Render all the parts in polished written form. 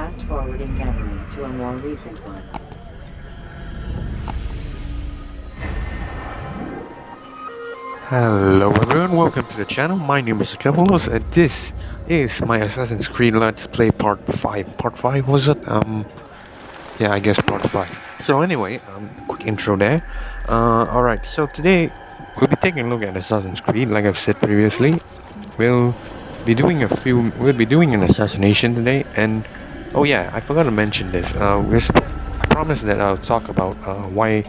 fast-forwarding memory to a more recent one. Hello everyone, welcome to the channel. My name is Akephalos and this is my Assassin's Creed Let's Play Part 5. Part 5 was it? Yeah, I guess Part 5. So anyway, quick intro there. Alright, so today we'll be taking a look at Assassin's Creed, like I've said previously. We'll be doing an assassination today, and oh yeah, I forgot to mention this. I promised that I'll talk about why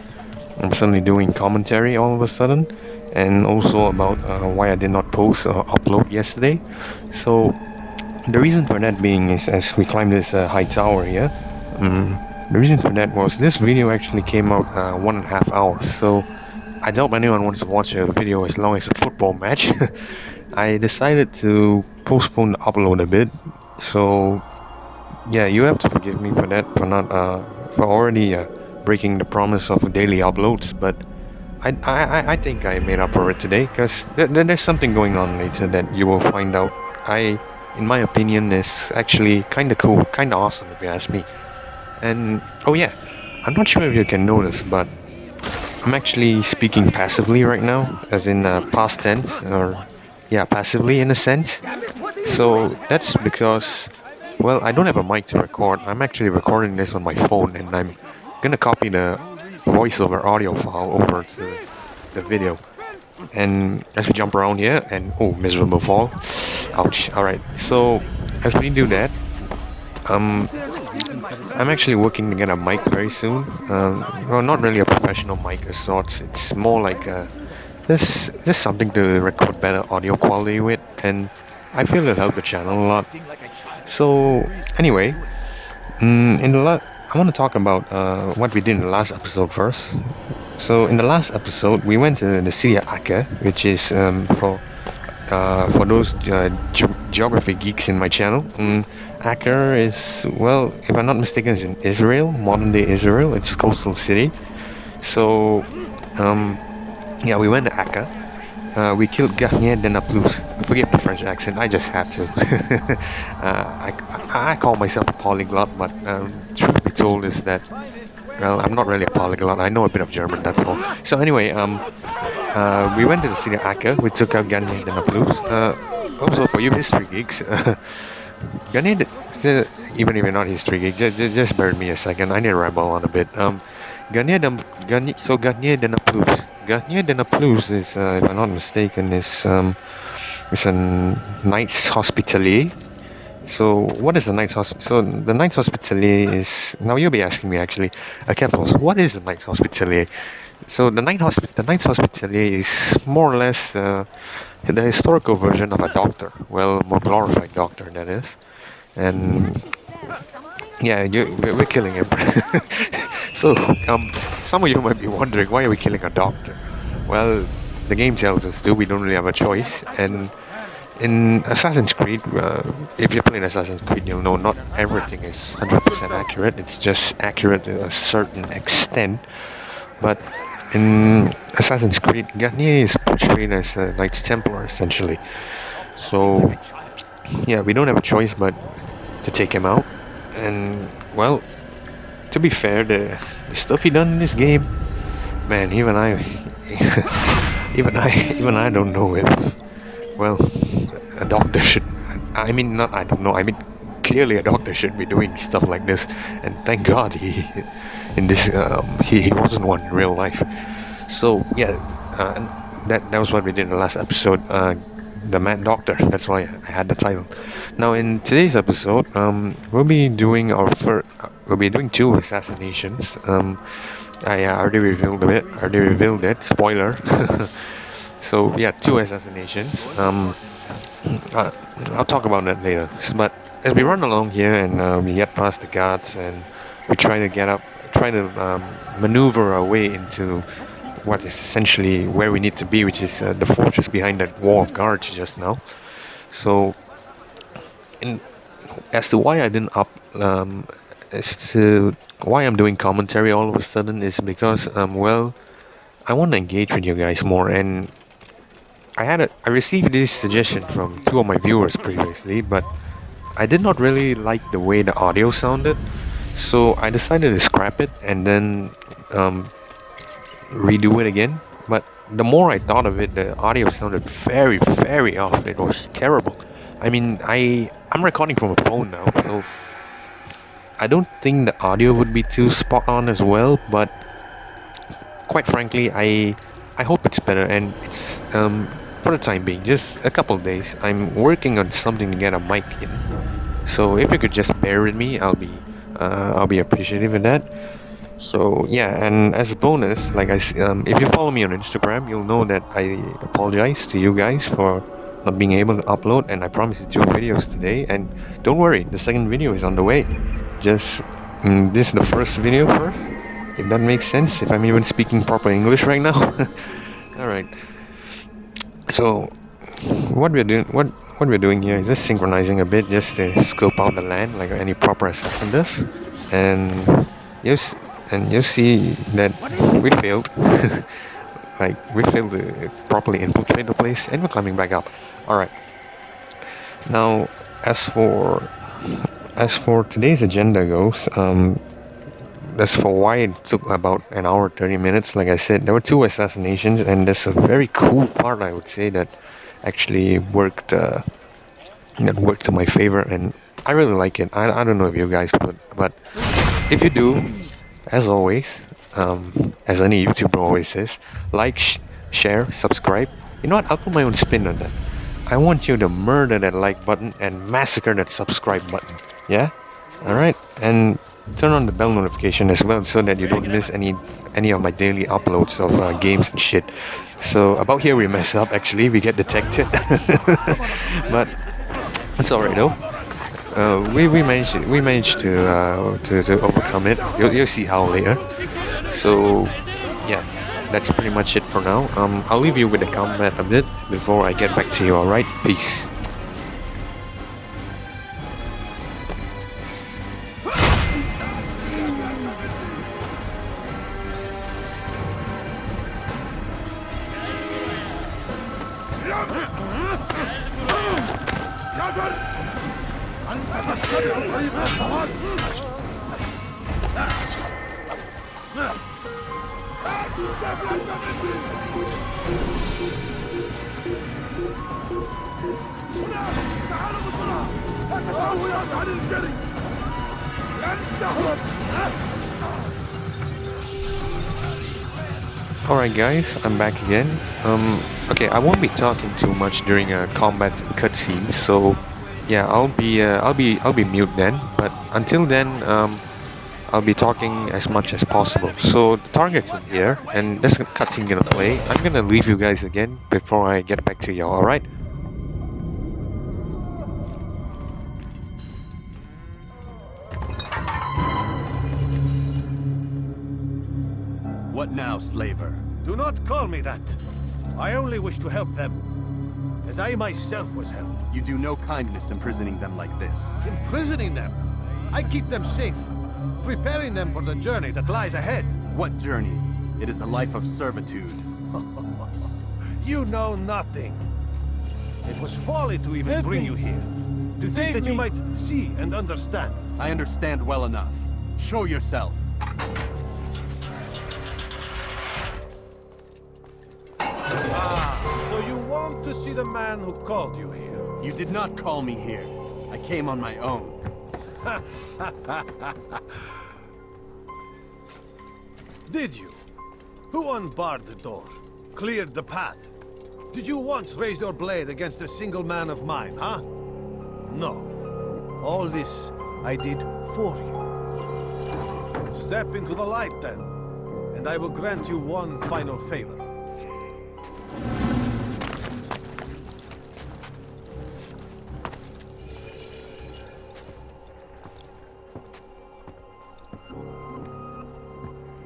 I'm suddenly doing commentary all of a sudden, and also about why I did not post or upload yesterday. So the reason for that being is, as we climb this high tower here, the reason for that was this video actually came out 1.5 hours. So I doubt anyone wants to watch a video as long as a football match. I decided to postpone the upload a bit. So yeah, you have to forgive me for that, for already breaking the promise of daily uploads. But I think I made up for it today, because there's something going on later that you will find out. In my opinion, is actually kind of cool, kind of awesome if you ask me. And oh yeah, I'm not sure if you can notice, but I'm actually speaking passively right now, as in past tense, or yeah, passively in a sense. So that's because, well, I don't have a mic to record. I'm actually recording this on my phone, and I'm gonna copy the voiceover audio file over to the video. And as we jump around here, and oh, miserable fall. Ouch. Alright, so as we do that, I'm actually working to get a mic very soon. Well, not really a professional mic of sorts. It's more like just something to record better audio quality with, and I feel it'll help the channel a lot. So anyway, I want to talk about what we did in the last episode first. So in the last episode, we went to the city of Acre, which is for those geography geeks in my channel. Acre is, well, if I'm not mistaken, is in Israel, modern day Israel. It's a coastal city. So yeah, we went to Acre. We killed Garnier de Naplouse. Forgive the French accent, I just had to. I call myself a polyglot, but truth be told is that, well, I'm not really a polyglot. I know a bit of German, that's all. So anyway, we went to the city of Acre. We took out Garnier de Naplouse. Also, for you history geeks, Garnier de, even if you're not history geek, just bear with me a second. I need to ramble on a bit. Garnier de Naplouse. Garnier de Naplouse is, if I'm not mistaken, is a Knights Hospitalier. So what is the Knights Hospitalier? So the Knights Hospitalier is, now you'll be asking me actually, Akephalos, what is the Knights Hospitalier? So the Knights Hospitalier is more or less the historical version of a doctor. Well, more glorified doctor, that is. And yeah, we're killing him. So some of you might be wondering, why are we killing a doctor? Well, the game tells us to. We don't really have a choice. And in Assassin's Creed, if you're playing Assassin's Creed, you'll know not everything is 100% accurate. It's just accurate to a certain extent. But in Assassin's Creed, Garnier is portrayed as a Knights Templar, essentially. So yeah, we don't have a choice but to take him out. And well, to be fair, the stuff he done in this game, man, even I don't know if, well, a doctor should, I mean, not, I don't know, I mean, clearly a doctor should be doing stuff like this, and thank God he wasn't one in real life. So yeah, that was what we did in the last episode, the Mad Doctor. That's why I had the title. Now in today's episode, we'll be doing two assassinations. I already revealed it. Spoiler. So yeah, two assassinations. I'll talk about that later. But as we run along here and we get past the guards and we try to maneuver our way into what is essentially where we need to be, which is the fortress behind that wall of guards just now. So, as to why I didn't as to why I'm doing commentary all of a sudden is because well, I want to engage with you guys more, and I received this suggestion from two of my viewers previously, but I did not really like the way the audio sounded, so I decided to scrap it and then redo it again. But the more I thought of it, the audio sounded very, very off. It was terrible. I mean, I'm recording from a phone now, so I don't think the audio would be too spot on as well. But quite frankly, I hope it's better, and it's for the time being, just a couple of days. I'm working on something to get a mic in, so if you could just bear with me, I'll be appreciative of that. So yeah, and as a bonus, if you follow me on Instagram, you'll know that I apologize to you guys for not being able to upload, and I promise you 2 videos today. And don't worry, the second video is on the way. Just this is the first video first, if that makes sense. If I'm even speaking proper English right now. All right. So what we're doing here is just synchronizing a bit, just to scope out the land like any proper assassin does, and you see that we failed. Like, we failed to properly infiltrate the place, and we're climbing back up. Alright. Now, as for today's agenda goes, as for why it took about an hour 30 minutes, like I said, there were 2 assassinations, and there's a very cool part, I would say, that actually worked to my favor, and I really like it. I don't know if you guys would, but if you do, as always, as any YouTuber always says, like, share, subscribe. You know what? I'll put my own spin on that. I want you to murder that like button and massacre that subscribe button. Yeah? Alright? And turn on the bell notification as well, so that you don't miss any of my daily uploads of games and shit. So about here we mess up, actually. We get detected. But it's alright though. We managed to overcome it. You'll see how later. So yeah, that's pretty much it for now. I'll leave you with the combat a bit before I get back to you. Alright, peace. Alright guys, I'm back again. Okay, I won't be talking too much during a combat cutscene, so yeah, I'll be mute then. But until then, I'll be talking as much as possible. So the target's in here, and this cutscene gonna play. I'm gonna leave you guys again before I get back to y'all. Alright? What now, slaver? Do not call me that. I only wish to help them, as I myself was helped. You do no kindness imprisoning them like this. Imprisoning them? I keep them safe, preparing them for the journey that lies ahead. What journey? It is a life of servitude. You know nothing. It was folly to even bring you here. To think that you might see and understand. I understand well enough. Show yourself. So you want to see the man who called you here? You did not call me here. I came on my own. Did you? Who unbarred the door? Cleared the path? Did you once raise your blade against a single man of mine, huh? No. All this I did for you. Step into the light then, and I will grant you one final favor.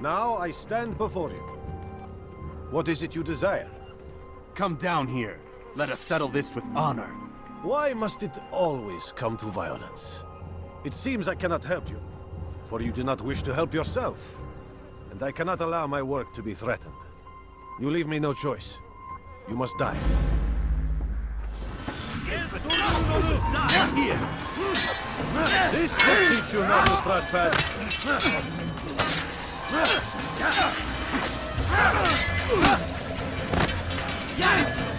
Now I stand before you. What is it you desire? Come down here. Let us settle this with honor. Why must it always come to violence? It seems I cannot help you, for you do not wish to help yourself. And I cannot allow my work to be threatened. You leave me no choice. You must die. This will teach you not to trespass.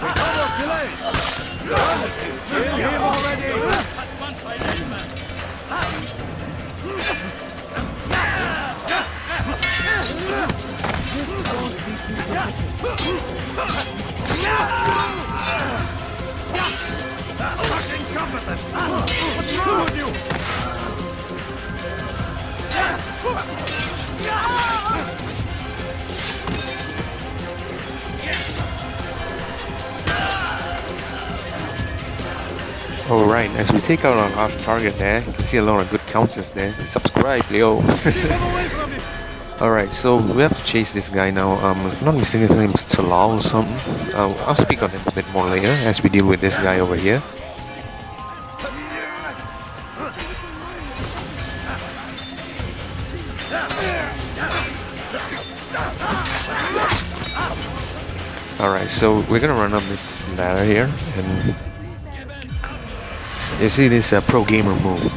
Recover delays. Kill him already. Fucking competent! What's wrong with you? Alright, as we take out our last target there, you can see a lot of good counters there. Subscribe, Leo! Alright, so we have to chase this guy now. If I'm not mistaken, his name is Talal or something. I'll speak on him a bit more later as we deal with this guy over here. Alright, so we're gonna run up this ladder here, and you see this pro gamer move.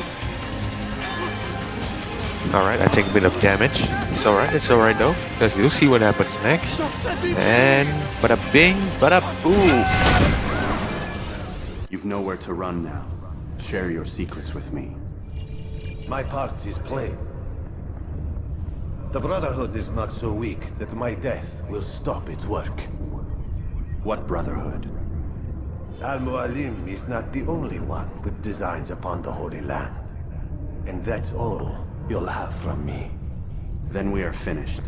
Alright, I take a bit of damage. It's alright though, because you'll see what happens next. And bada bing, bada boo! You've nowhere to run now. Share your secrets with me. My part is plain. The Brotherhood is not so weak that my death will stop its work. What Brotherhood? Al-Mualim is not the only one with designs upon the Holy Land. And that's all you'll have from me. Then we are finished.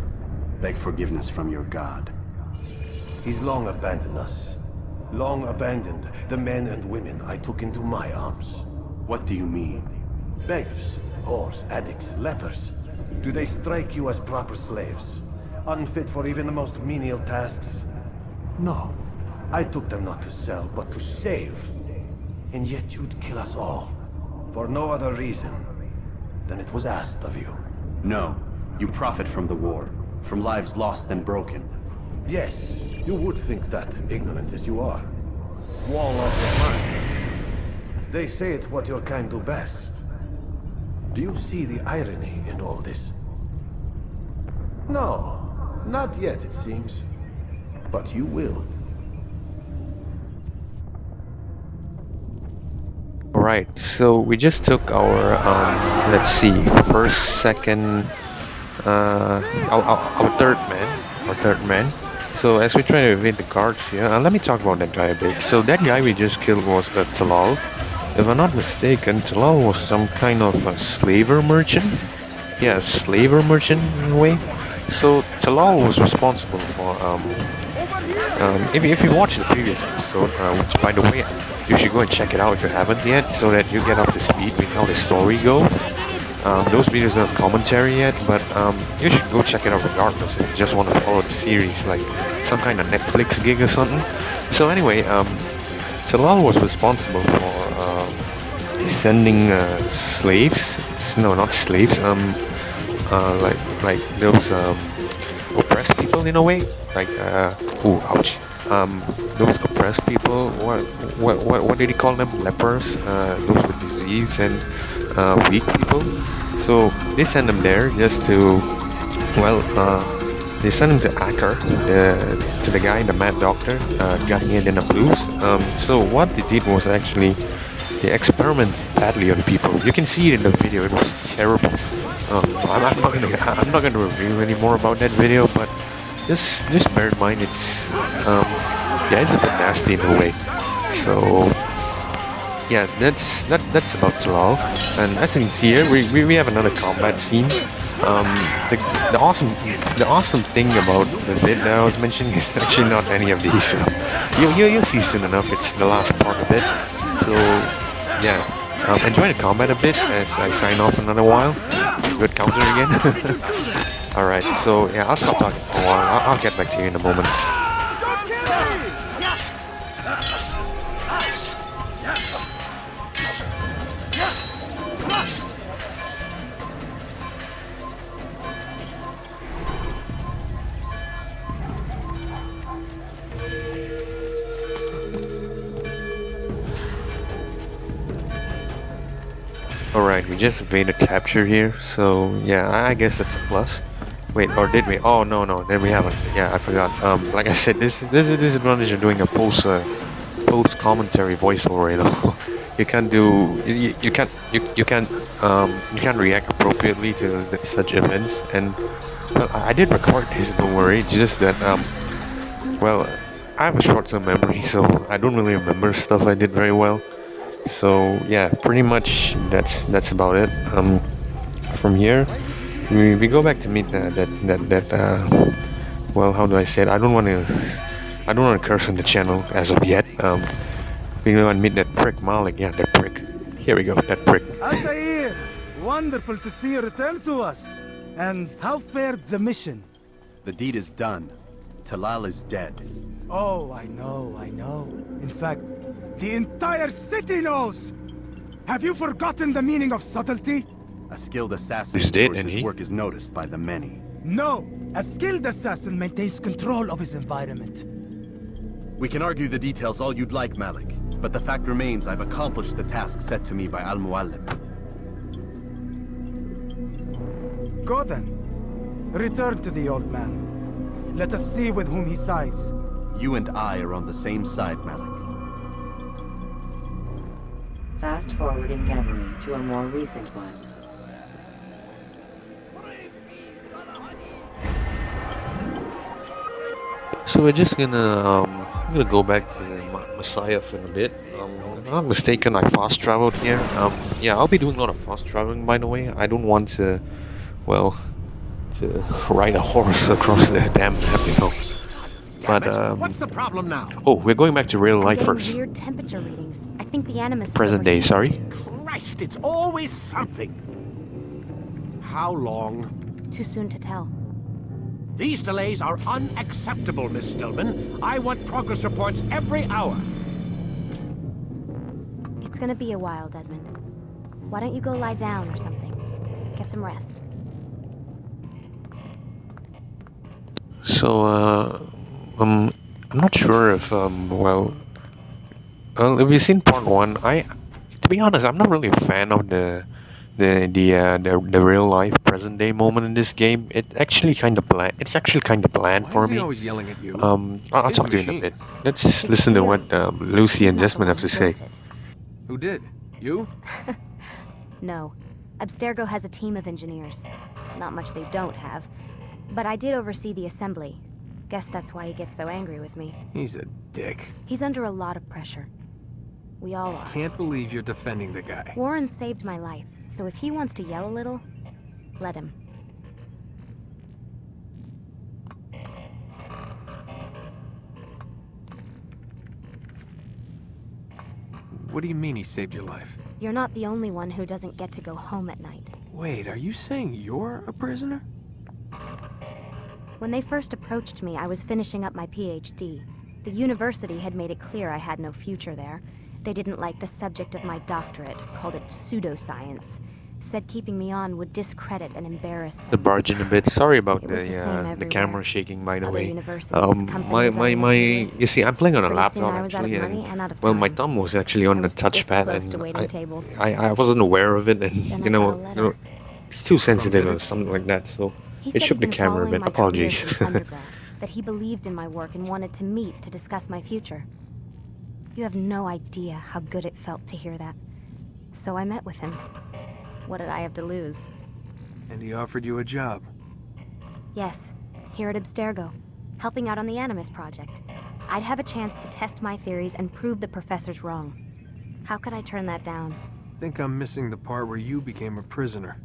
Beg forgiveness from your god. He's long abandoned us. Long abandoned the men and women I took into my arms. What do you mean? Beggars, whores, addicts, lepers. Do they strike you as proper slaves? Unfit for even the most menial tasks? No. I took them not to sell, but to save. And yet you'd kill us all. For no other reason than it was asked of you. No. You profit from the war. From lives lost and broken. Yes, you would think that, ignorant as you are. Wall off your mind. They say it's what your kind do best. Do you see the irony in all this? No, not yet it seems. But you will. Alright, so we just took our, let's see, first, second, our third man. So as we try to evade the guards here, let me talk about that guy a bit. So that guy we just killed was Talal. If I'm not mistaken, Talal was some kind of a slaver merchant. Yeah, a slaver merchant in a way. So Talal was responsible for, if you watched the previous episode, which by the way, you should go and check it out if you haven't yet, so that you get up to speed with how the story goes. Those videos don't have commentary yet, but you should go check it out regardless if you just want to follow the series, like some kind of Netflix gig or something. So anyway, Talal was responsible for sending slaves, no, not slaves, like those oppressed people in a way, like ooh, ouch. Those oppressed people, what did he call them? Lepers, those with disease and weak people. So they send them there just to, well, they send him to Aker, to the guy, the mad doctor, Garnier in the Blues. So what they did was actually they experimented badly on people. You can see it in the video. It was terrible. I'm not gonna review any more about that video, but just bear in mind it's yeah, it's a bit nasty in a way. So yeah, that's about Talal. And as you can see here, we have another combat scene. The awesome thing about the bit that I was mentioning is actually not any of these. You'll see soon enough. It's the last part of it. So yeah, enjoy the combat a bit as I sign off another while. Good counter again. Alright, so yeah, I'll stop talking for a while. I'll get back to you in a moment. Alright, we just evaded capture here, so yeah, I guess that's a plus. Wait, or did we? Oh no, no, then we haven't. Yeah, I forgot. Like I said, this is the disadvantage of doing a post commentary voiceover. You know, you can't do you can't react appropriately to such events. And well, I did record this. Don't worry. It's just that well, I have a short-term memory, so I don't really remember stuff I did very well. So yeah, pretty much that's about it. From here, we go back to meet well, how do I say it? I don't want to curse on the channel as of yet. We want to meet that prick Malik. Yeah, that prick. Here we go, that prick. Altaïr! Wonderful to see you return to us. And how fared the mission? The deed is done. Talal is dead. Oh, I know. In fact, the entire city knows! Have you forgotten the meaning of subtlety? A skilled assassin He's dead, ensures and his he? work is noticed by the many. No! A skilled assassin maintains control of his environment. We can argue the details all you'd like, Malik. But the fact remains I've accomplished the task set to me by Al-Muallim. Go then. Return to the old man. Let us see with whom he sides. You and I are on the same side, Malik. Fast forwarding memory to a more recent one. So we're just gonna I'm gonna go back to Messiah for a bit. If I'm not mistaken, I fast traveled here. Yeah, I'll be doing a lot of fast traveling, by the way. I don't want to, well, to ride a horse across the damn map, you know. But What's the problem now? oh, we're going back to real life Getting first. weird temperature readings. I think the Animus is Present day, overheating. sorry. Christ, it's always something. How long? Too soon to tell. These delays are unacceptable, Miss Stillman. I want progress reports every hour. It's gonna be a while, Desmond. Why don't you go lie down or something? Get some rest. So I'm not sure if well, if you've seen part one, to be honest, I'm not really a fan of the real life present day moment in this game. It's actually kind of bland. It's actually kind of bland for me. always yelling at you? I'll talk to you in a bit. Let's listen to what Lucy and Desmond have to say. Who did? You? No. Abstergo has a team of engineers. Not much they don't have. But I did oversee the assembly. Guess that's why he gets so angry with me. He's a dick. He's under a lot of pressure. We all are. Can't believe you're defending the guy. Warren saved my life, so if he wants to yell a little, let him. What do you mean he saved your life? You're not the only one who doesn't get to go home at night. Wait, are you saying you're a prisoner? When they first approached me, I was finishing up my PhD. The university had made it clear I had no future there. They didn't like the subject of my doctorate, called it pseudoscience. Said keeping me on would discredit and embarrass them. The barge in a bit. Sorry about It was the same the everywhere. camera shaking, by the Other way. universities, My companies, you see, I'm playing on a Pretty soon laptop I was out of actually, money and out of well, my time. thumb was actually on I the was this touchpad, close to waiting and tables. I wasn't aware of it, and Then I you know, got a letter. it's too sensitive or something like that, so He it said shook he'd the been camera a following bit. my Apologies. career since undergrad, that he believed in my work and wanted to meet to discuss my future. You have no idea how good it felt to hear that. So I met with him. What did I have to lose? And he offered you a job. Yes, here at Abstergo, helping out on the Animus project. I'd have a chance to test my theories and prove the professors wrong. How could I turn that down? Think I'm missing the part where you became a prisoner.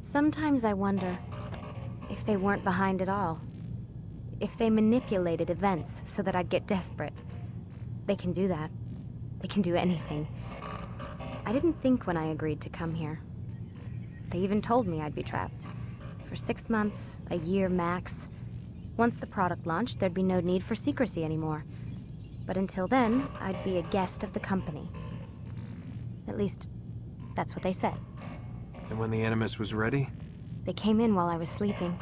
Sometimes I wonder if they weren't behind it all. If they manipulated events so that I'd get desperate. They can do that. They can do anything. I didn't think when I agreed to come here. They even told me I'd be trapped. For 6 months, a year max. Once the product launched, there'd be no need for secrecy anymore. But until then, I'd be a guest of the company. At least, that's what they said. And when the Animus was ready? They came in while I was sleeping.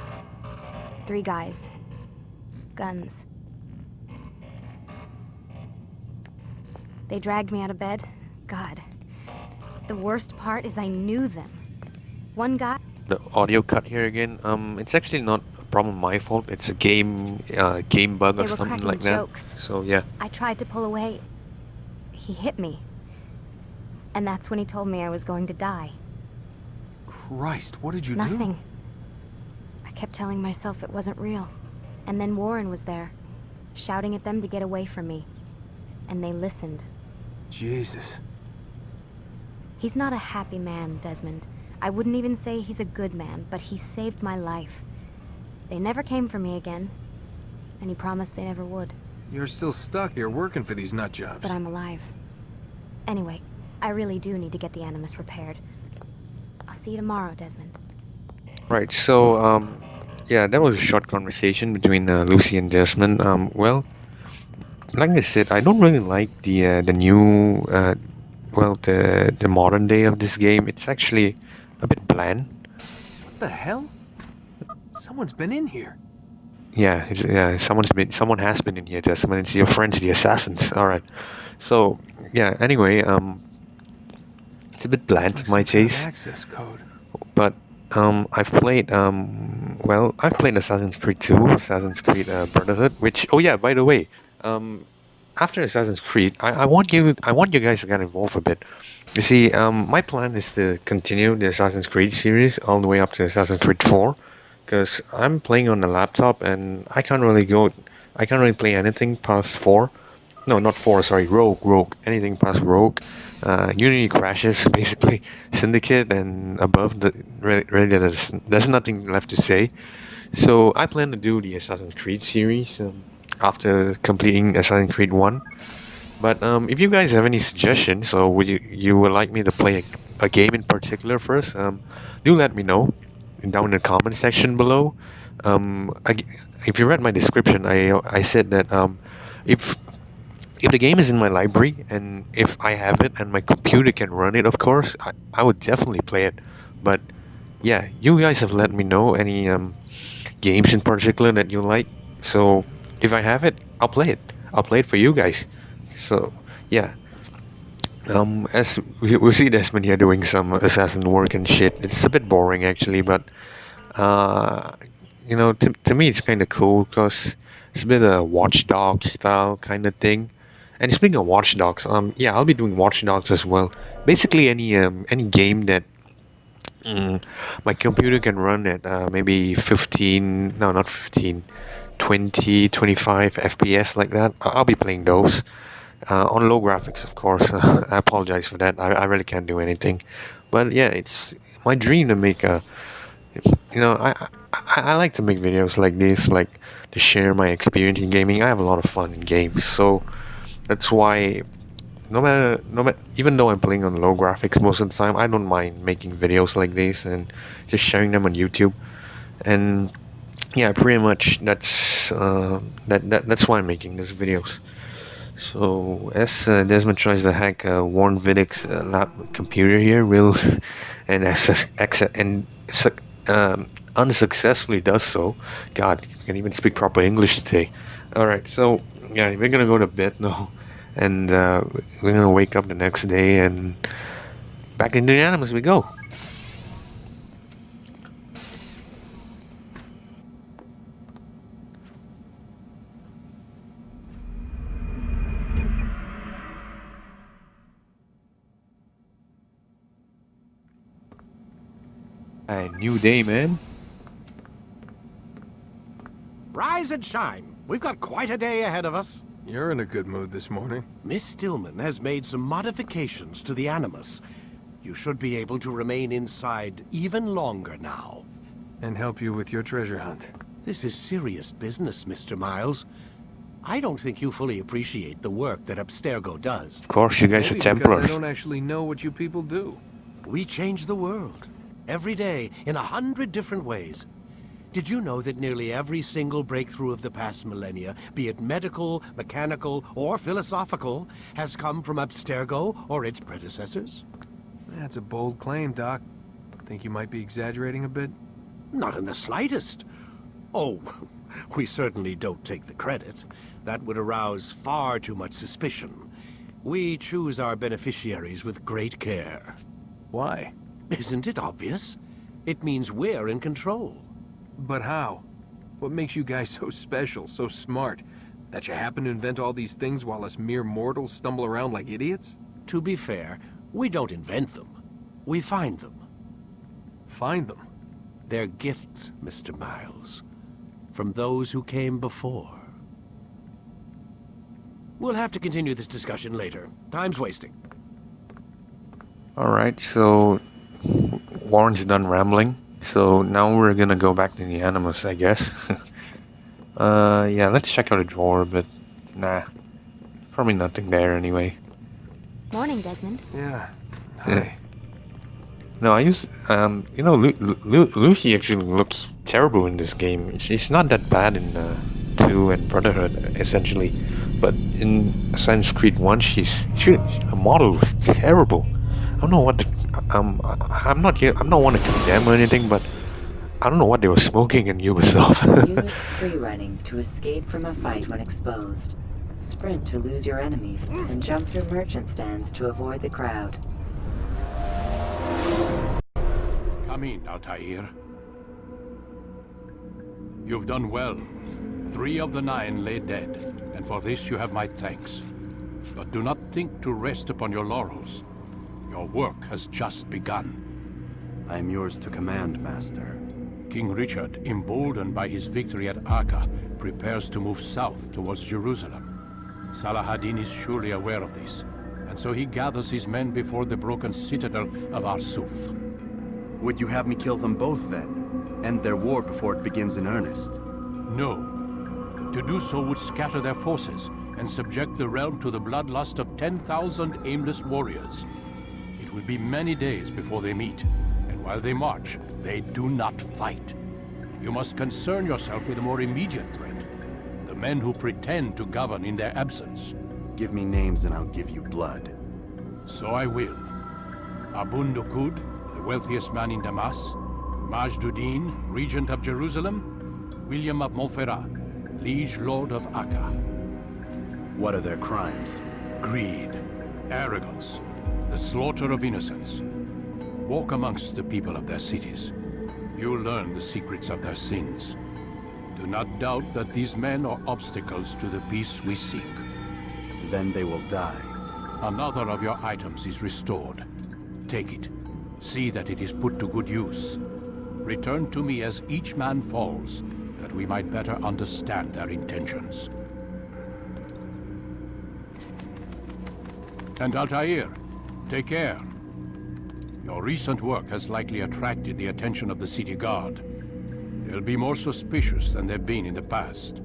3 guys. Guns. They dragged me out of bed. God. The worst part is I knew them. One guy... The audio cut here again. It's actually not a problem my fault. It's a game bug They or were something cracking like jokes. that. So yeah. I tried to pull away. He hit me. And that's when he told me I was going to die. Christ, what did you do? Nothing. I kept telling myself it wasn't real. And then Warren was there, shouting at them to get away from me. And they listened. Jesus. He's not a happy man, Desmond. I wouldn't even say he's a good man, but he saved my life. They never came for me again. And he promised they never would. You're still stuck here working for these nut jobs. But I'm alive. Anyway, I really do need to get the Animus repaired. I'll see you tomorrow, Desmond. Right. So yeah, that was a short conversation between Lucy and Desmond. Well, like I said, I don't really like the new the modern day of this game. It's actually a bit bland. What the hell? Someone's been in here. Yeah, someone has been in here, Desmond. It's your friends, the assassins. All right. So yeah. Anyway, it's a bit bland to my taste. Access code. But I've played I've played Assassin's Creed 2, Assassin's Creed Brotherhood. Which, oh yeah, by the way, after Assassin's Creed, I want you guys to get involved a bit. You see, my plan is to continue the Assassin's Creed series all the way up to Assassin's Creed 4, because I'm playing on the laptop and I can't really play anything past 4. No, not 4, sorry, Rogue. Anything past Rogue. Unity crashes, basically. Syndicate and above, really there's nothing left to say. So I plan to do the Assassin's Creed series after completing Assassin's Creed 1. But if you guys have any suggestions, or would you would like me to play a game in particular first, do let me know down in the comment section below. If you read my description, I said that if the game is in my library and if I have it and my computer can run it, of course, I would definitely play it. But yeah, you guys have let me know any games in particular that you like. So if I have it, I'll play it. I'll play it for you guys. So yeah. As we see Desmond here doing some assassin work and shit. It's a bit boring actually, but to me it's kind of cool because it's a bit of a Watchdog style kind of thing. And speaking of Watch Dogs, yeah, I'll be doing Watch Dogs as well. Basically, any game that my computer can run at maybe 15, no, not 15, 20, 25 FPS like that. I'll be playing those on low graphics, of course. I apologize for that. I really can't do anything. But yeah, it's my dream to make I like to make videos like this, like to share my experience in gaming. I have a lot of fun in games, so. That's why, no matter, even though I'm playing on low graphics most of the time, I don't mind making videos like this and just sharing them on YouTube. And yeah, pretty much that's why I'm making these videos. So as Desmond tries to hack Warren Vidick's computer here, unsuccessfully does so. God, I can't even speak proper English today. All right, so. Yeah, we're gonna go to bed now, and we're gonna wake up the next day, and back into the Animus we go. A new day, man. Rise and shine. We've got quite a day ahead of us. You're in a good mood this morning. Miss Stillman has made some modifications to the Animus. You should be able to remain inside even longer now. And help you with your treasure hunt. This is serious business, Mr. Miles. I don't think you fully appreciate the work that Abstergo does. Of course, you guys are Maybe Templars. because I don't actually know what you people do. We change the world. Every day, in 100 different ways. Did you know that nearly every single breakthrough of the past millennia, be it medical, mechanical, or philosophical, has come from Abstergo or its predecessors? That's a bold claim, Doc. Think you might be exaggerating a bit? Not in the slightest. Oh, we certainly don't take the credit. That would arouse far too much suspicion. We choose our beneficiaries with great care. Why? Isn't it obvious? It means we're in control. But how? What makes you guys so special, so smart? That you happen to invent all these things while us mere mortals stumble around like idiots? To be fair, we don't invent them. We find them. Find them. They're gifts, Mr. Miles. From those who came before. We'll have to continue this discussion later. Time's wasting. Alright, so Warren's done rambling. So now we're gonna go back to the Animus, I guess. Yeah, let's check out a drawer, but nah. Probably nothing there anyway. Morning, Desmond. Yeah. Yeah. Hi. No, I use, you know, Lucy actually looks terrible in this game. She's not that bad in 2 and Brotherhood, essentially. But in Assassin's Creed 1, her model was terrible. I don't know what the, I'm not one to condemn or anything, but I don't know what they were smoking in Ubisoft. Use free running to escape from a fight when exposed. Sprint to lose your enemies, and jump through merchant stands to avoid the crowd. Come in, Altaïr. You've done well. 3 of the 9 lay dead, and for this you have my thanks. But do not think to rest upon your laurels. Your work has just begun. I am yours to command, Master. King Richard, emboldened by his victory at Acca, prepares to move south towards Jerusalem. Saladin is surely aware of this, and so he gathers his men before the broken citadel of Arsuf. Would you have me kill them both then? End their war before it begins in earnest? No. To do so would scatter their forces and subject the realm to the bloodlust of 10,000 aimless warriors. It will be many days before they meet, and while they march, they do not fight. You must concern yourself with a more immediate threat. The men who pretend to govern in their absence. Give me names and I'll give you blood. So I will. Abun Dukud, the wealthiest man in Damas. Majduddin, regent of Jerusalem. William of Montferrat, liege lord of Acca. What are their crimes? Greed, arrogance, the slaughter of innocents. Walk amongst the people of their cities. You'll learn the secrets of their sins. Do not doubt that these men are obstacles to the peace we seek. Then they will die. Another of your items is restored. Take it. See that it is put to good use. Return to me as each man falls, that we might better understand their intentions. And Altaïr, take care. Your recent work has likely attracted the attention of the city guard. They'll be more suspicious than they've been in the past.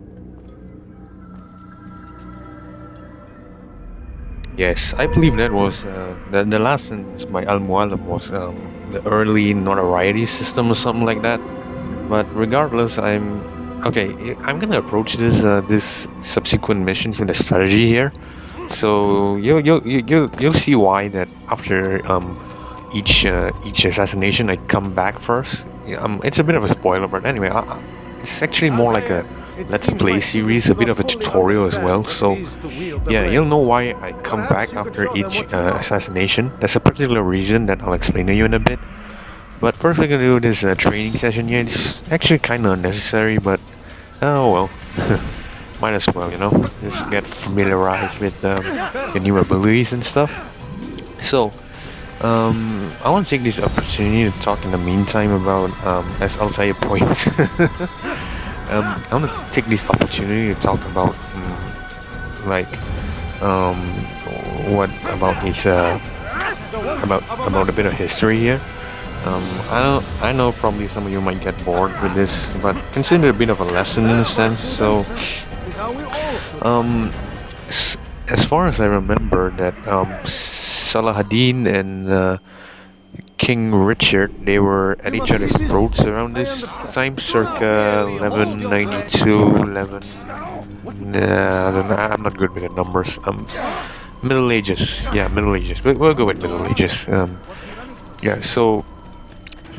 Yes, I believe that was the last sentence by Al-Mualim was the early notoriety system or something like that. But regardless, I'm gonna approach this subsequent missions with a strategy here. So you'll see why that after each assassination I come back first. It's a bit of a spoiler, but anyway, it's actually more like a Let's Play series, a bit of a tutorial as well. So yeah, you'll know why I come back after each assassination. There's a particular reason that I'll explain to you in a bit. But first we're gonna do this training session here. It's actually kind of unnecessary, but oh well. Might as well, you know, just get familiarized with the new abilities and stuff. So, I want to take this opportunity to talk in the meantime about, as Altaïr points, I want to take this opportunity to talk about, what about his, about a bit of history here. I know probably some of you might get bored with this, but consider it a bit of a lesson in a sense. So, as far as I remember, that Saladin and King Richard, they were at each other's throats around this time, circa 1192, 11. I don't know, I'm not good with the numbers. Middle Ages, yeah, Middle Ages. But we'll go with Middle Ages. Yeah. So,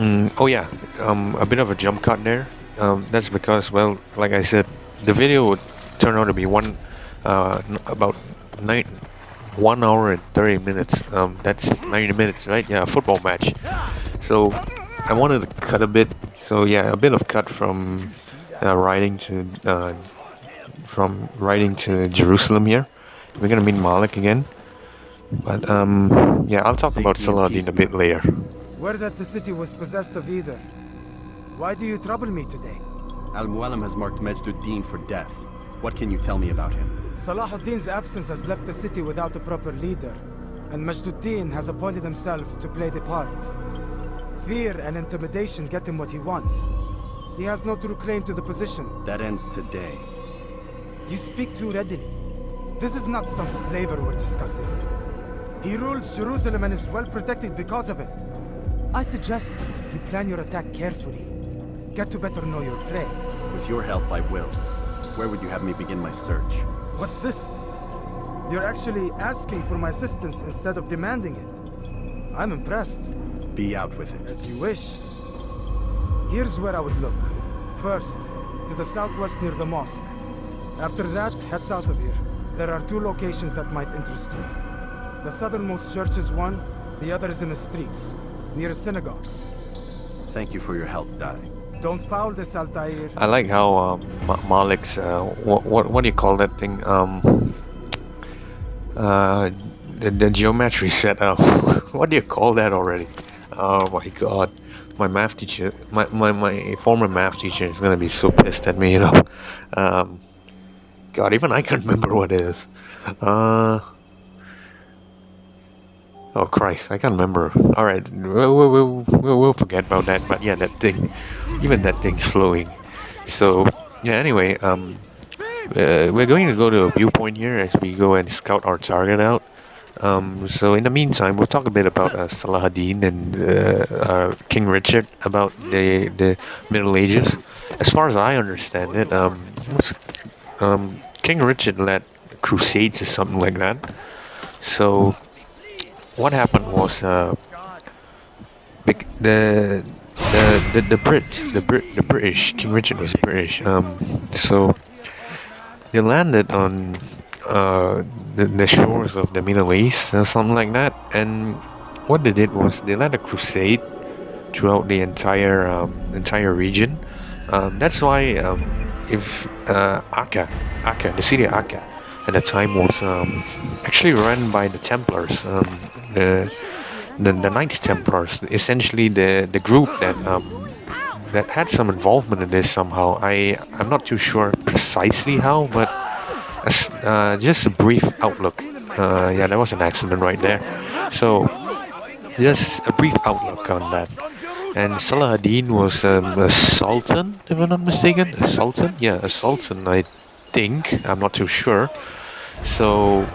oh yeah, a bit of a jump cut there. That's because, well, like I said, the video would turn out to be about 1 hour and 30 minutes. That's 90 minutes, right? Yeah, a football match. So I wanted to cut a bit. So yeah, a bit of cut from riding to Jerusalem here. We're gonna meet Malik again. But yeah, I'll talk about Saladin a bit later. Word that the city was possessed of either. Why do you trouble me today? Al-Mualim has marked Majd-ud-Din for death. What can you tell me about him? Salahuddin's absence has left the city without a proper leader, and Majd-ud-Din has appointed himself to play the part. Fear and intimidation get him what he wants. He has no true claim to the position. That ends today. You speak too readily. This is not some slaver we're discussing. He rules Jerusalem and is well protected because of it. I suggest you plan your attack carefully. Get to better know your prey. With your help, I will. Where would you have me begin my search? What's this? You're actually asking for my assistance instead of demanding it. I'm impressed. Be out with it. As you wish. Here's where I would look. First, to the southwest near the mosque. After that, head south of here. There are 2 locations that might interest you. The southernmost church is one, the other is in the streets, near a synagogue. Thank you for your help, Dai. Don't foul this, Altaïr. I like how Malik's what do you call that thing? The geometry setup. What do you call that already? Oh my god, my math teacher, my former math teacher is gonna be so pissed at me, you know. God, even I can't remember what it is. Oh Christ, I can't remember. All right, we'll forget about that. But yeah, that thing, even that thing's flowing. So yeah. Anyway, we're going to go to a viewpoint here as we go and scout our target out. So in the meantime, we'll talk a bit about Saladin and King Richard about the Middle Ages. As far as I understand it, King Richard led crusades or something like that. So what happened was the British, King Richard was British. So they landed on the shores of the Middle East or something like that, and what they did was they led a crusade throughout the entire region. That's why if Akka, the city of Akka at the time was actually run by the Templars, the Knights Templars, essentially the group that had some involvement in this somehow. I'm not too sure precisely how, but just a brief outlook. Yeah, that was an accident right there. So just a brief outlook on that. And Saladin was a sultan, if I'm not mistaken. A sultan? Yeah, a sultan, I think. I'm not too sure. So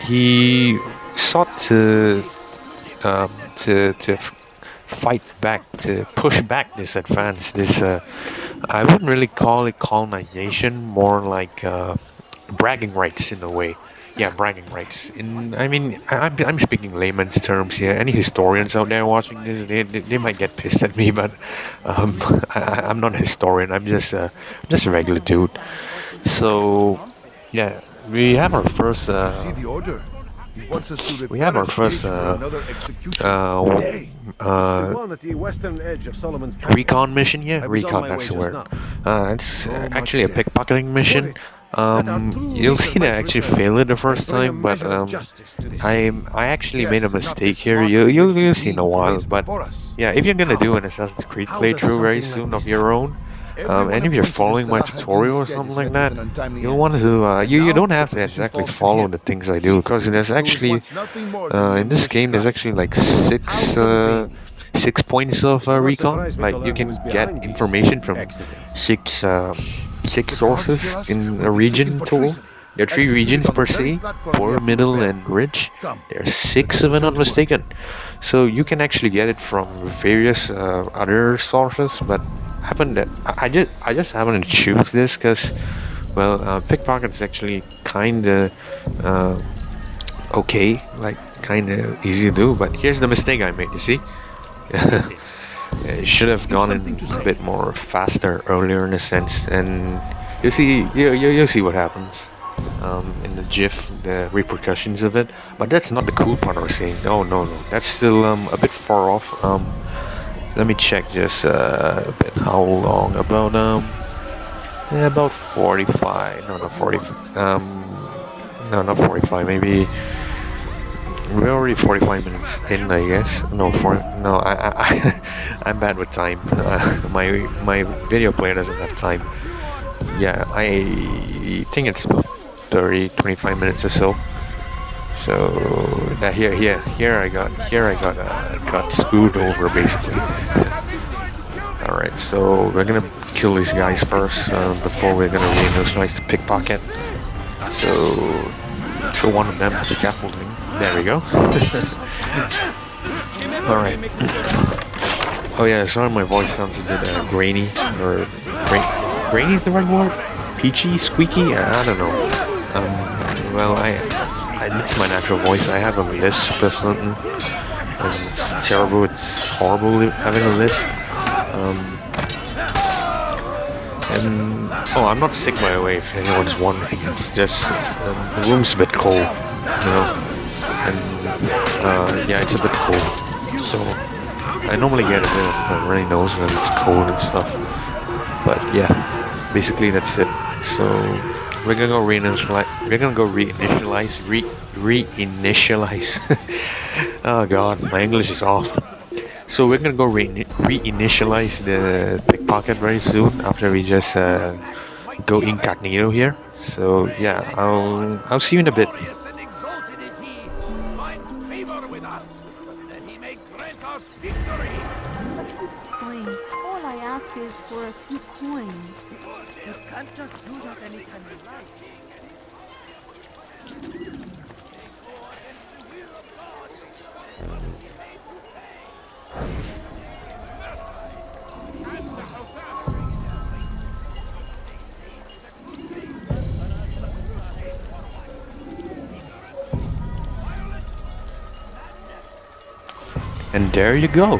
he sought to fight back, to push back this advance. This I wouldn't really call it colonization, more like bragging rights in a way. Yeah, bragging rights. I'm speaking layman's terms here. Any historians out there watching this, they might get pissed at me, but I'm not a historian. I'm just a regular dude. So yeah, we have our first. See the order. He wants us to We have our first another execution. It's the one at the western edge of Solomon's Temple. recon mission. Yeah, I was on recon. my That's way the just word. now. It's So much actually a death. pickpocketing mission. You'll see that I actually failed it the first time, but I actually made a mistake here. You'll see in a while, but yeah, if you're gonna do an Assassin's Creed playthrough very soon of your own, and if you're following my tutorial or something like that, you'll want to you don't have to exactly follow the things I do, because there's actually in this game there's actually like 6 points of recon. Like you can get information from six sources in a region tool. There are 3 regions per se: poor, middle, and rich. There are 6 if I'm not mistaken. So you can actually get it from various other sources, but I just happened to choose this because, well, pickpocket's actually kinda okay, like kinda easy to do. But here's the mistake I made. You see, it should have gone in a bit more faster earlier in a sense, and you'll see what happens. in the GIF, the repercussions of it. But that's not the cool part I was saying. Oh no, that's still a bit far off. Let me check just a bit. How long? About 45. No, not 40. No, not 45. Maybe we're already 45 minutes in, I guess. No, I'm bad with time. My video player doesn't have time. Yeah, I think it's about 25 minutes or so. So that here I got screwed over basically. All right, so we're gonna kill these guys first before we're gonna reinitialize the pickpocket. So show one of them the scaffolding. There we go. All right. Oh yeah, sorry my voice sounds a bit grainy or grainy is the right word? Peachy, squeaky? I don't know. Well, it's my natural voice. I have a lisp or something. It's terrible. It's horrible having a lisp. Oh, I'm not sick by the way, if anyone's wondering. It's just the room's a bit cold, you know. And yeah, it's a bit cold. So I normally get a bit of a runny nose when it's cold and stuff. But yeah, basically that's it. So we're gonna go reinitialize. Reinitialize. Oh god, my English is off. So we're gonna go reinitialize the pickpocket very soon after we just go incognito here. So yeah, I'll see you in a bit. Coins. All I ask is for a few coins. You can't just do that anytime you like. And there you go.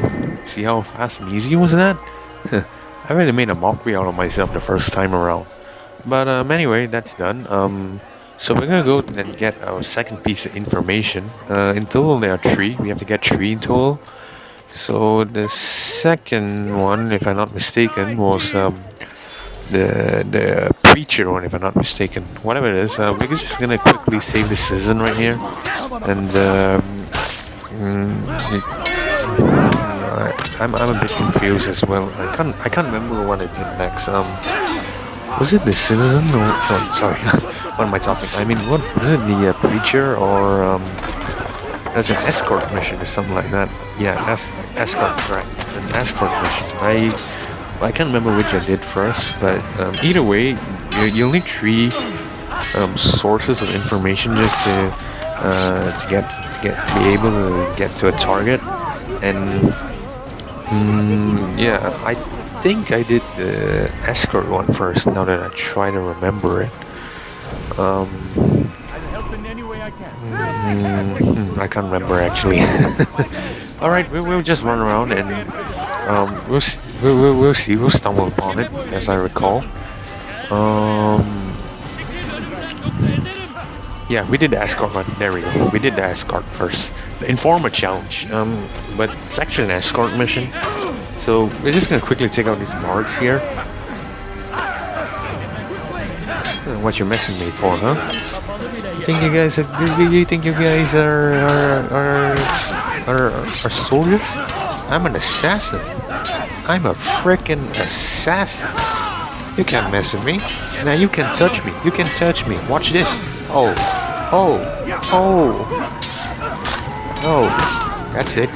See how fast and easy was that? I really made a mockery out of myself the first time around. But anyway, that's done. So we're gonna go and get our second piece of information. In total there are 3. We have to get 3 in total. So the second one, if I'm not mistaken, was the preacher one, if I'm not mistaken. Whatever it is, we're just gonna quickly save the season right here. And I'm a bit confused as well. I can't remember what I did next. Was it the citizen or no, sorry, what am I talking? I mean, what was it, the preacher or there's an escort mission or something like that? Yeah, escort, right? An escort mission. I can't remember which I did first, but either way, you'll need 3 sources of information just to be able to get to a target. And yeah, I think I did the escort one first, now that I try to remember it. I can't remember actually. Alright, we'll just run around and we'll see, we'll stumble upon it, as I recall. Yeah, we did the escort one. There we go. We did the escort first. The Informer challenge. But it's actually an escort mission. So we're just gonna quickly take out these guards here. What you're messing me for, huh? You think you guys are soldiers? I'm an assassin. I'm a frickin' assassin. You can't mess with me. Now you can touch me. You can touch me. Watch this. Oh, that's it.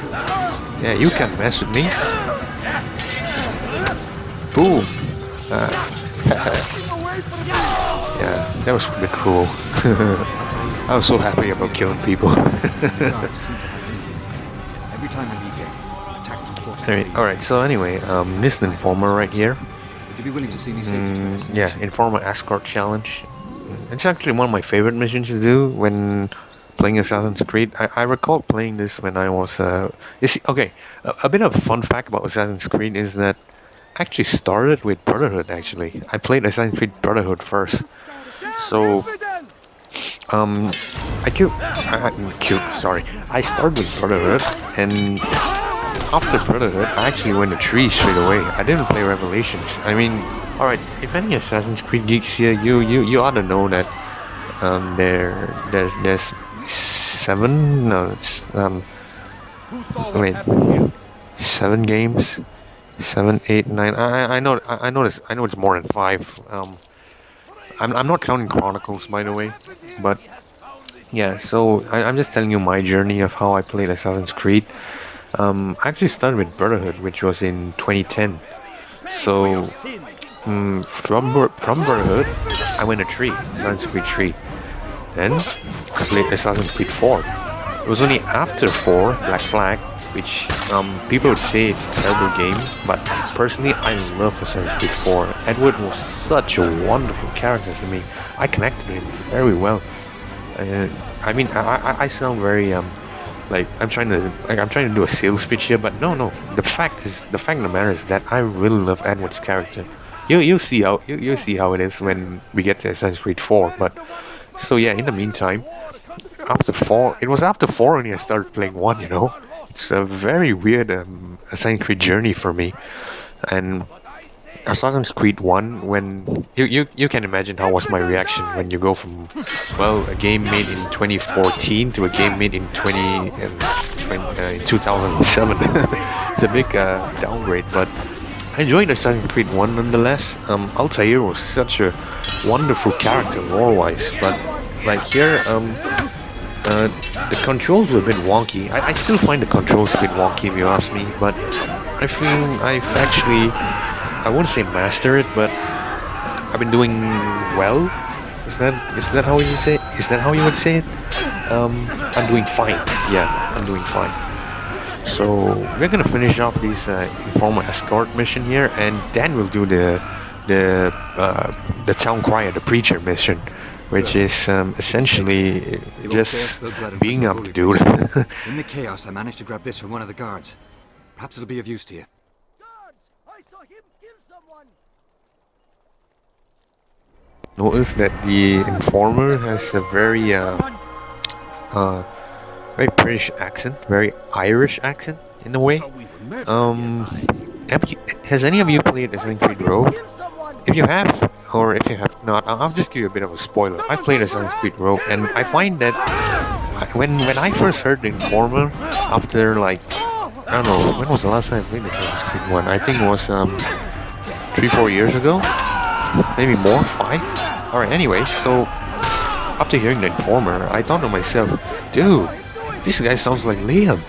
Yeah, you can't mess with me. Boom. Yeah, that was pretty cool. I was so happy about killing people. Alright, so anyway, this is Informer right here. Would you be willing to see me yeah, Informer Escort Challenge. It's actually one of my favorite missions to do when playing Assassin's Creed. I recall playing this when I was... okay, a bit of a fun fact about Assassin's Creed is that I actually started with Brotherhood, actually. I played Assassin's Creed Brotherhood first. So, I started with Brotherhood, and after Brotherhood, I actually went to 3 straight away. I didn't play Revelations. I mean, alright, if any Assassin's Creed geeks here, you ought to know that there's 7, no, it's, wait, 7 games, 7, 8, 9, I know it's more than 5, I'm not counting Chronicles, by the way, but yeah, so I'm just telling you my journey of how I played Assassin's Creed. I actually started with Brotherhood, which was in 2010. So from Brotherhood, I went to 3, Assassin's Creed 3. Then I played Assassin's Creed 4. It was only after 4, Black Flag, which people would say it's a terrible game, but personally I love Assassin's Creed 4. Edward was such a wonderful character to me. I connected with him very well. I mean, I sound very like I'm trying to do a sales pitch here, but no. The fact of the matter is that I really love Edward's character. You'll see how it is when we get to Assassin's Creed 4. But so yeah, in the meantime, after 4, it was after 4 only I started playing 1. You know, it's a very weird Assassin's Creed journey for me, and Assassin's Creed 1, when you can imagine how was my reaction when you go from, well, a game made in 2014 to a game made in 2007. It's a big downgrade, but I enjoyed Assassin's Creed 1 nonetheless. Altaïr was such a wonderful character lore-wise, but like here, the controls were a bit wonky. I still find the controls a bit wonky if you ask me, but I feel I've actually, I wouldn't say master it, but I've been doing well. Is that how you say? Is that how you would say it? I'm doing fine. Yeah, I'm doing fine. So we're gonna finish off this informal escort mission here, and then we'll do the town crier, the preacher mission, which is essentially just being up to dude. In the chaos, I managed to grab this from one of the guards. Perhaps it'll be of use to you. Notice that the informer has a very very British accent, very Irish accent in a way. Has any of you played Assassin's Creed Rogue? If you have, or if you have not, I'll just give you a bit of a spoiler. I played Assassin's Creed Rogue, and I find that when I first heard the informer, after like, I don't know, when was the last time I played Assassin's Creed 1? I think it was 3-4 years ago, maybe more, 5. Alright, anyway, so after hearing the informer, I thought to myself, dude, this guy sounds like Liam.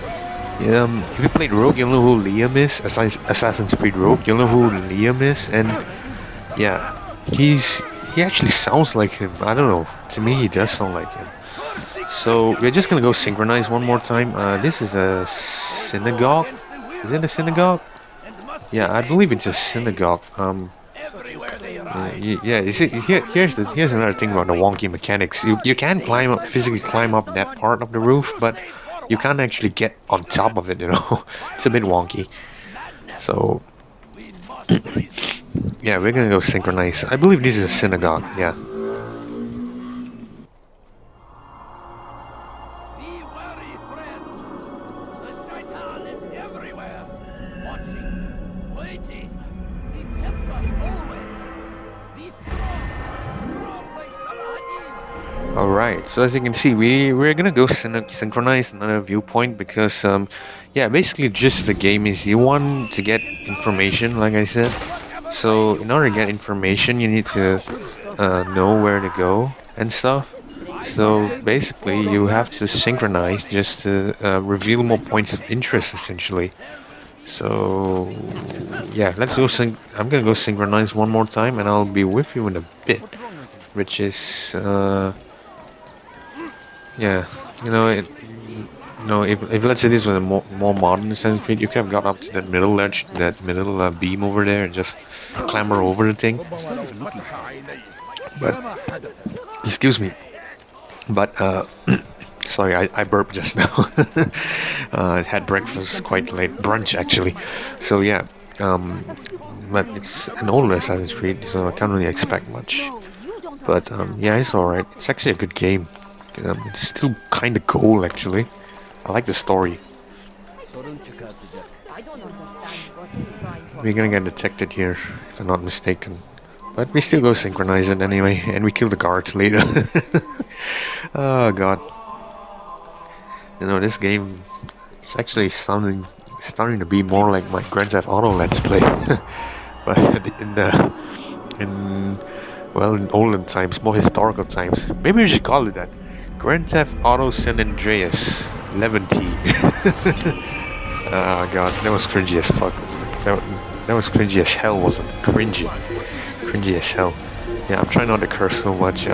If you played Rogue, you'll know who Liam is. Assassin's Creed Rogue, you'll know who Liam is, and yeah, he actually sounds like him. I don't know, to me he does sound like him. So we're just gonna go synchronize one more time. This is a synagogue. Is it a synagogue? Yeah, I believe it's a synagogue. Yeah, you see, here's another thing about the wonky mechanics. You can physically climb up that part of the roof, but you can't actually get on top of it, you know. It's a bit wonky. So yeah, we're gonna go synchronize. I believe this is a synagogue, yeah. Alright, so as you can see, we're gonna go synchronize another viewpoint because, yeah, basically just the game is you want to get information, like I said. So in order to get information, you need to know where to go and stuff. So basically, you have to synchronize just to reveal more points of interest, essentially. So yeah, let's go I'm gonna go synchronize one more time, and I'll be with you in a bit, which is yeah, you know, if let's say this was a more modern Assassin's Creed, you could have got up to that middle ledge, that middle beam over there, and just clamber over the thing. But excuse me, but sorry, I burped just now. I had breakfast quite late, brunch actually. So yeah, but it's an older Assassin's Creed, so I can't really expect much. But yeah, it's alright. It's actually a good game. It's still kind of cool, actually. I like the story. We're gonna get detected here, if I'm not mistaken. But we still go synchronize it anyway, and we kill the guards later. Oh god. You know, this game is actually starting to be more like my Grand Theft Auto Let's Play. But in olden times, more historical times. Maybe we should call it that. Grand Theft Auto San Andreas Levante. Oh god, that was cringy as fuck. That was cringy as hell, wasn't it? Cringy as hell. Yeah, I'm trying not to curse so much.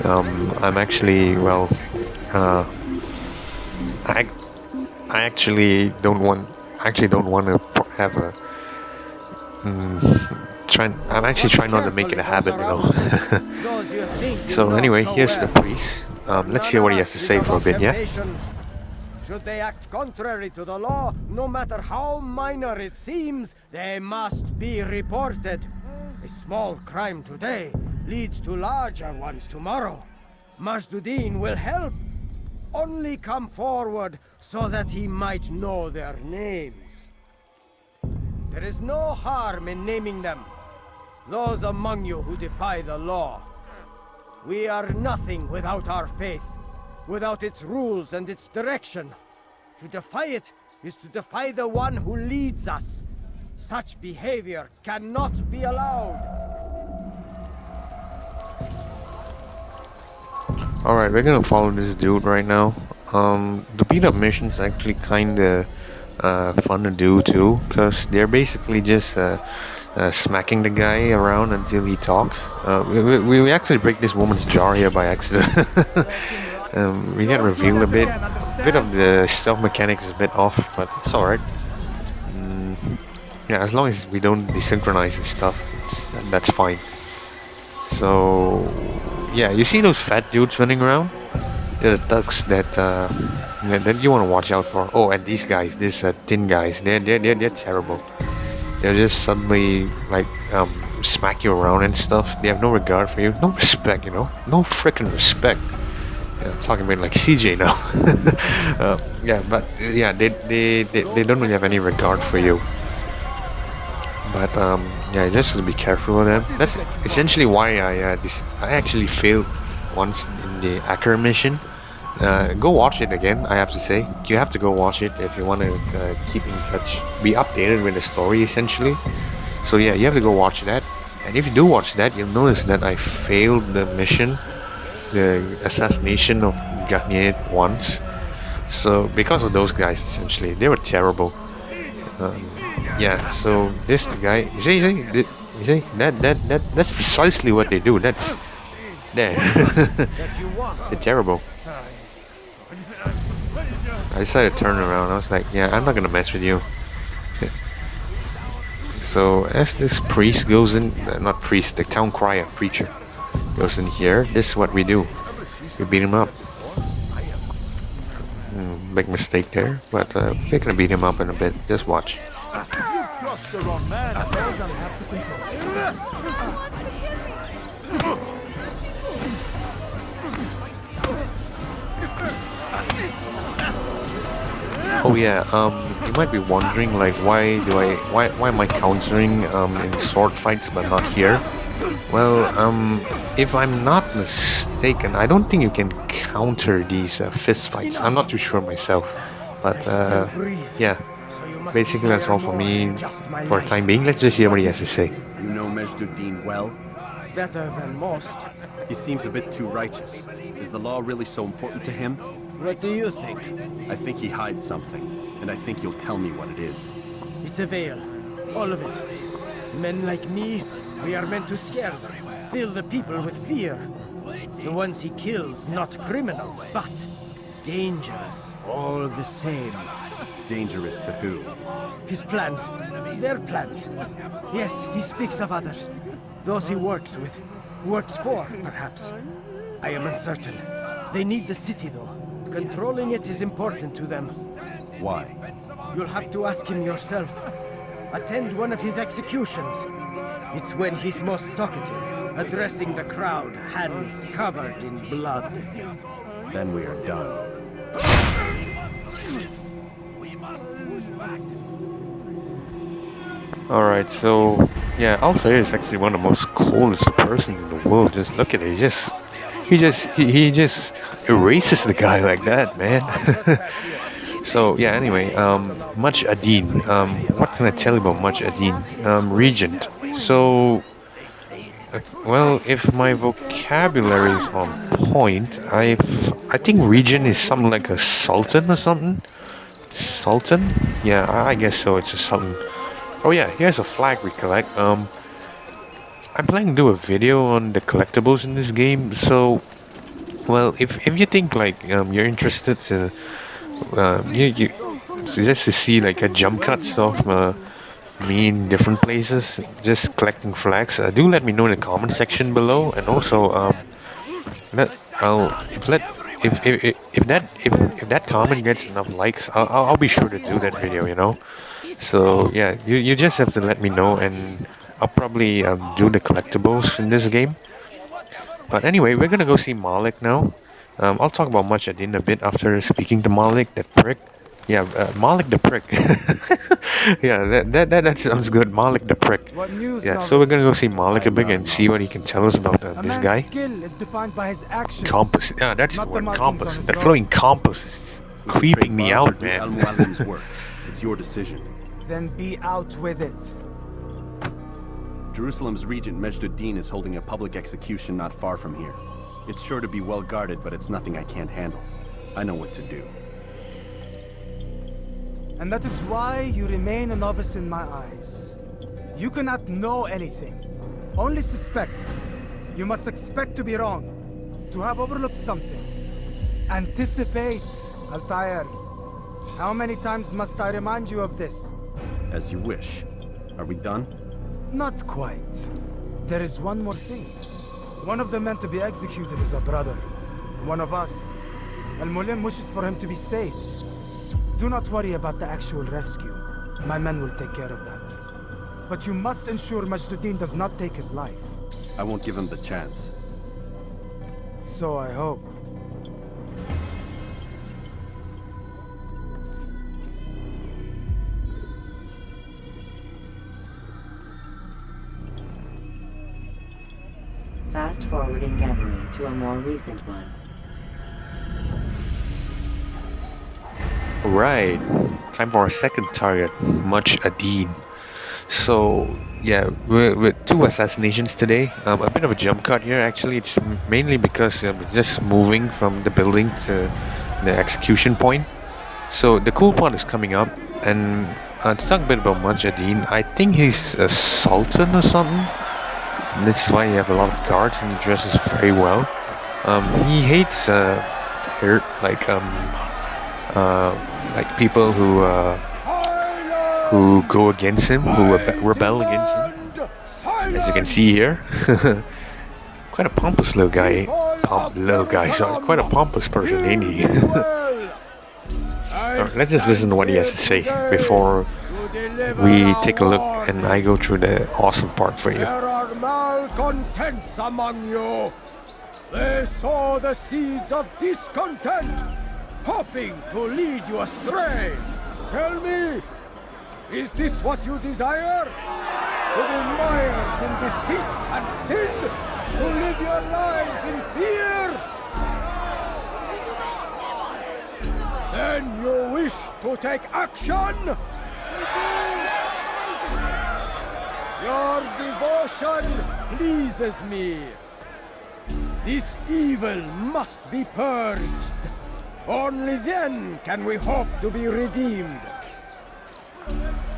I'm actually, well, I actually don't want to have a. I'm actually trying not to make it a habit, you know. So anyway, here's the priest. Let's hear what he has to say for a bit, yeah? Should they act contrary to the law, no matter how minor it seems, they must be reported. A small crime today leads to larger ones tomorrow. Majduddin will help. Only come forward so that he might know their names. There is no harm in naming them. Those among you who defy the law. We are nothing without our faith, without its rules and its direction. To defy it is to defy the one who leads us. Such behavior cannot be allowed. Alright, we're gonna follow this dude right now. The beat up mission's actually kinda fun to do too, because they're basically just smacking the guy around until he talks. We actually break this woman's jar here by accident. We get revealed a bit. A bit of the stealth mechanics is a bit off, but it's alright. Yeah, as long as we don't desynchronize and stuff, that's fine. So yeah, you see those fat dudes running around? They're the thugs that you want to watch out for. Oh, and these guys, these thin guys, they're terrible. They'll just suddenly like smack you around and stuff. They have no regard for you, no respect, you know, no freaking respect. Yeah, I'm talking about like CJ now. Yeah, but yeah, they don't really have any regard for you. But yeah, just to be careful with them. That's essentially why I actually failed once in the Akira mission. Go watch it again, I have to say. You have to go watch it if you want to keep in touch, be updated with the story essentially. So yeah, you have to go watch that. And if you do watch that, you'll notice that I failed the mission, the assassination of Garnier once. So because of those guys, essentially, they were terrible. Yeah, so this guy, you see, that's precisely what they do. That's there. They're terrible. I decided to turn around. I was like, yeah, I'm not gonna mess with you. So as this priest goes in, not priest, the town crier, preacher, goes in here, this is what we do. We beat him up. Big mistake there, but we're gonna beat him up in a bit. Just watch. Oh yeah, you might be wondering like why am I countering in sword fights but not here? Well, if I'm not mistaken, I don't think you can counter these fist fights. I'm not too sure myself, but yeah. Basically, that's all for me for the time being. Let's just hear what he has to say. You know Majduddin well? Better than most. He seems a bit too righteous. Is the law really so important to him? What do you think? I think he hides something, and I think you'll tell me what it is. It's a veil. All of it. Men like me, we are meant to scare them, fill the people with fear. The ones he kills, not criminals, but dangerous all the same. Dangerous to who? His plans. Their plans. Yes, he speaks of others. Those he works with. Works for, perhaps. I am uncertain. They need the city, though. Controlling it is important to them. Why? You'll have to ask him yourself. Attend one of his executions. It's when he's most talkative. addressing the crowd, hands covered in blood. Then we are done. Alright, so yeah, Altaïr is actually one of the most coolest persons in the world. Just look at it. He just erases the guy like that, man. So yeah, anyway, Much Adin. What can I tell you about Much Adin? Regent. So well, if my vocabulary is on point, I think Regent is something like a sultan or something. Sultan? Yeah, I guess so. It's a sultan. Oh yeah, here's a flag we collect. I'm planning to do a video on the collectibles in this game. So, well, if you think like you're interested to you just to see like a jump cuts of me in different places, just collecting flags, do let me know in the comment section below, and also if that comment gets enough likes, I'll be sure to do that video, you know. So yeah, you just have to let me know, and I'll probably do the collectibles in this game. But anyway, we're gonna go see Malik now. I'll talk about Much Adin a bit after speaking to Malik, that prick. Yeah, Malik the prick. Yeah, that sounds good. Malik the prick. Yeah, so we're gonna go see Malik a bit and see what he can tell us about this guy. Skill is defined by his actions. Compass. Yeah, that's the word. Compass. That flowing compass is creeping me out, man. Al-Mualim's work. It's your decision. Then be out with it. Jerusalem's regent Majd-ud-Din is holding a public execution not far from here. It's sure to be well guarded, but it's nothing I can't handle. I know what to do. And that is why you remain a novice in my eyes. You cannot know anything, only suspect. You must expect to be wrong, to have overlooked something. Anticipate, Altaïr. How many times must I remind you of this? As you wish. Are we done? Not quite. There is one more thing. One of the men to be executed is a brother. One of us. Al-Mulim wishes for him to be saved. Do not worry about the actual rescue. My men will take care of that. But you must ensure Majd-ud-Din does not take his life. I won't give him the chance. So I hope. Fast forwarding memory to a more recent one. Right, time for our second target, Much Adin. So yeah, we're with 2 assassinations today. A bit of a jump cut here. Actually, it's mainly because we're just moving from the building to the execution point. So the cool part is coming up, and to talk a bit about Much Adin, I think he's a sultan or something. This is why you have a lot of guards, and he dresses very well. He hates like people who go against him, who rebel against him. As you can see here, quite a pompous little guy. Sorry, quite a pompous person, ain't he? Alright, let's just listen to what he has to say before we take a look and I go through the awesome part for you. There are malcontents among you. They sow the seeds of discontent, hoping to lead you astray. Tell me, is this what you desire? To be mired in deceit and sin? To live your lives in fear? Then you wish to take action? Your devotion pleases me. This evil must be purged. Only then can we hope to be redeemed.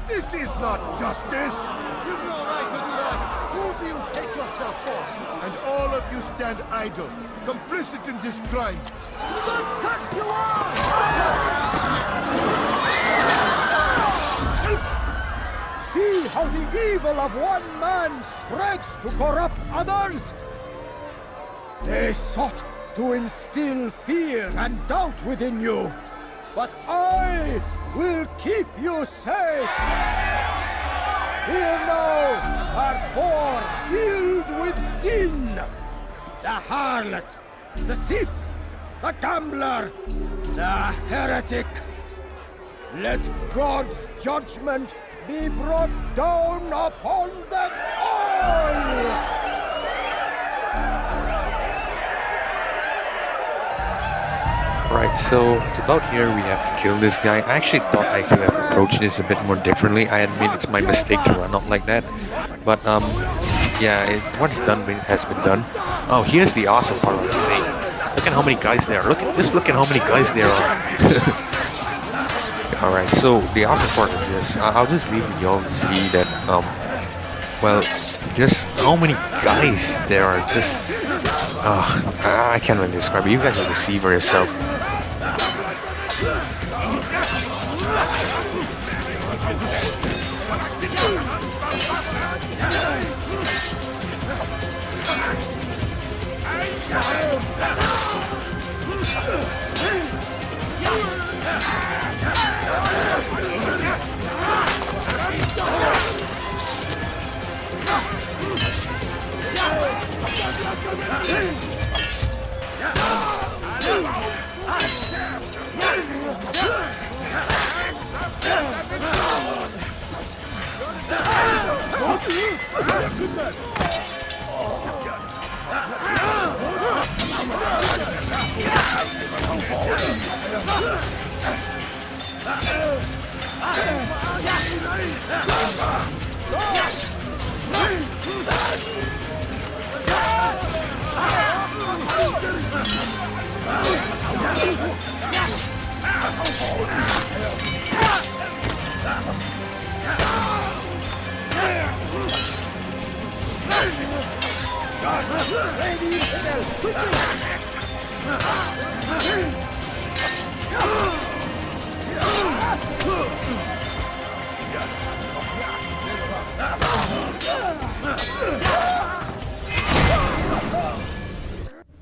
This is not justice! You've no right to do that! Who do you take yourself for? And all of you stand idle, complicit in this crime. What cuts you off? See how the evil of one man spreads to corrupt others? They sought to instill fear and doubt within you. But I will keep you safe. Hear now are poor, filled with sin. The harlot, the thief, the gambler, the heretic. Let God's judgment be brought down upon them all! Right, so it's about here we have to kill this guy. I actually thought I could have approached this a bit more differently. I admit it's my mistake to run out like that. But, yeah, what's done has been done. Oh, here's the awesome part of the thing. Look at how many guys there are. Just look at how many guys there are. Alright, so the awesome part of this, I'll just leave y'all to see that, well, just how many guys there are. Just, I can't really describe it. You guys have to see for yourself.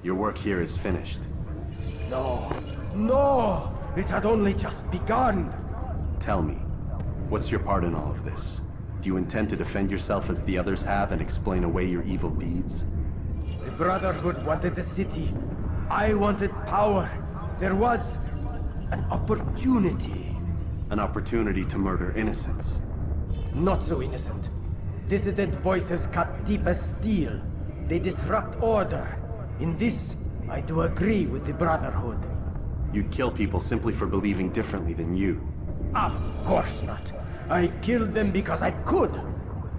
Your work here is finished. No, no! It had only just begun! Tell me, what's your part in all of this? Do you intend to defend yourself as the others have and explain away your evil deeds? The Brotherhood wanted the city. I wanted power. There was an opportunity. An opportunity to murder innocents. Not so innocent. Dissident voices cut deep as steel. They disrupt order. In this, I do agree with the Brotherhood. You'd kill people simply for believing differently than you. Of course not. I killed them because I could.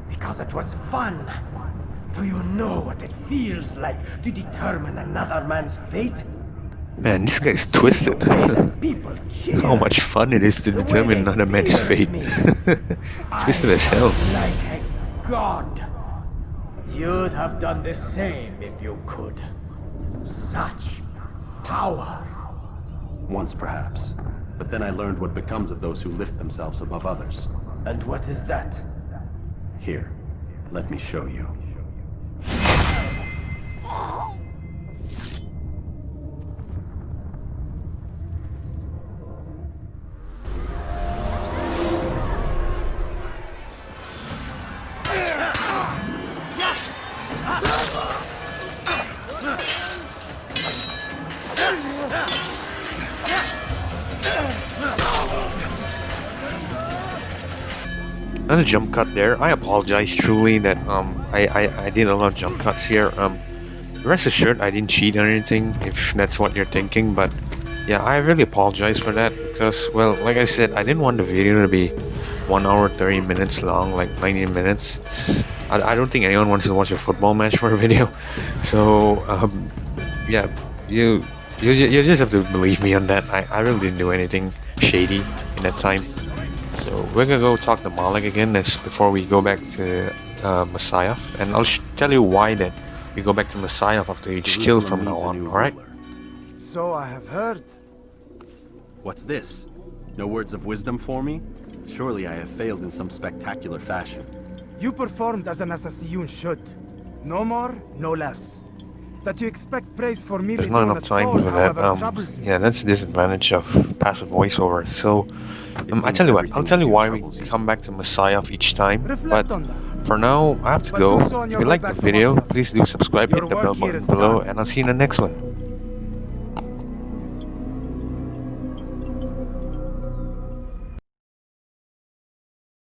Because it was fun. Do you know what it feels like to determine another man's fate? Man, this guy's twisted. How much fun it is to determine another man's fate. Twisted as hell. Like a god. You'd have done the same if you could. Such power. Once perhaps. But then I learned what becomes of those who lift themselves above others. And what is that? Here, let me show you. Another jump cut there. I apologize truly that I did a lot of jump cuts here. Rest assured I didn't cheat or anything, if that's what you're thinking, but yeah, I really apologize for that because, well, like I said, I didn't want the video to be 1 hour 30 minutes long, like 90 minutes. I don't think anyone wants to watch a football match for a video. So yeah, you just have to believe me on that. I really didn't do anything shady in that time. So we're gonna go talk to Malik again before we go back to Messiah, and I'll tell you why that we go back to Messiah after each kill from now on, alright? So I have heard. What's this? No words of wisdom for me? Surely I have failed in some spectacular fashion. You performed as an assassin should. No more, no less. That you expect praise for me. There's not enough time for that. Yeah, that's the disadvantage of passive voiceover. So, I tell you what, I'll tell you why we come back to Messiah each time. But For now, I have to But go. do so on If your you way like back the to video, Moscow. please do subscribe, Your hit the work bell here button is below, done. and I'll see you in the next one.